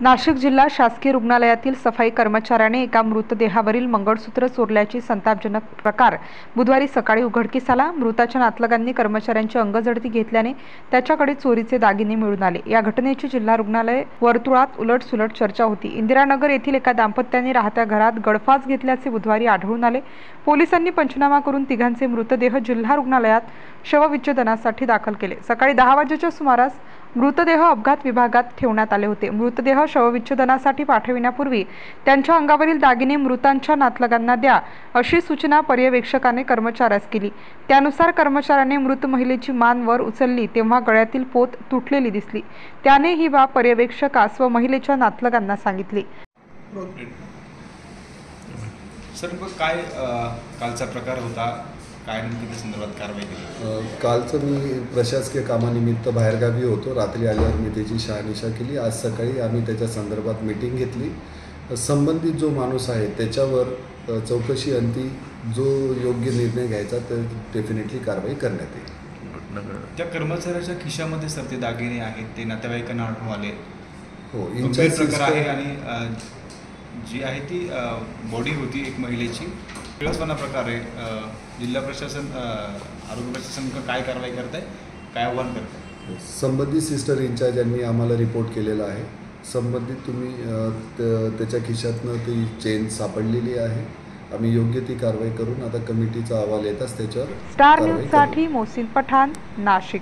नाशिक जिल्हा शासकीय रुग्णालयातील सफाई कर्मचाऱ्याने एका मृतदेहावरील मंगळसूत्र चोरल्याची संतापजनक प्रकार बुधवारी सकाळी उघडकीस आला। मृताच्या नातलगांनी कर्मचाऱ्यांची अंगझडती घेतल्याने त्याच्याकडे चोरीचे दागिने मिळून आले। या घटनेची जिल्हा रुग्णालय वर्तुळात उलटसुलट चर्चा होती। इंदिरानगर येथील एका दाम्पत्याने राहत्या घरात गळफास घेतल्याचे बुधवारी आढळून आले। पोलिसांनी पंचनामा करून तिघांचे मृतदेह जिल्हा रुग्णालयात शवविच्छेदनासाठी दाखल केले। सकाळी 10 वाजेच्या सुमारास मृतदेह अपघात विभागात ठेवण्यात आले होते। मृतदेह शवविच्छेदनासाठी पाठविण्यापूर्वी त्यांच्या अंगावरील दागिने मृतांच्या नातलगांना द्या अशी सूचना पर्यवेक्षकाने कर्मचाऱ्यास केली। त्यानुसार कर्मचाऱ्याने मृत महिलेची मान वर उचलली तेव्हा गळ्यातील पोत तुटलेली दिसली। त्याने ही बाब पर्यवेक्षकास व महिलेच्या नातलगांना सांगितली। सर काय कालचा प्रकार होता, काय नेमकी त्या संदर्भात कारवाई केली? कालचं मी प्रशासकीय कामानिमित्त बाहेरगावी होतो। रात्री आल्यावर मी त्याची शहानिशा केली। आज सकाळी आम्ही त्याच्या संदर्भात मीटिंग घेतली। संबंधित जो माणूस आहे त्याच्यावर चौकशी अंती जो योग्य निर्णय घ्यायचा तर डेफिनेटली कारवाई करण्यात येईल। त्या कर्मचाऱ्याच्या खिशामध्ये सर ते दागिने आहेत, ते नातेवाईकांना आढळून आले। हो, गंभीर प्रकार आहे आणि जी आहे ती बॉडी होती एक महिलेची, किळसवाना प्रकार आहे। जिल्हा प्रशासन आरोग्य प्रशासन काय कारवाई करत आहे, काय आव्हान करत आहे? संबंधित सिस्टर इंचार्ज यांनी आम्हाला रिपोर्ट केलेला आहे। संबंधित तुम्ही त्याच्या खिशातनं ती चेन सापडलेली आहे। आम्ही योग्य ती कारवाई करून आता कमिटीचा अहवाल येताच त्याच्यावर स्टार न्यूज साठी मोहसिन पठाण, नाशिक।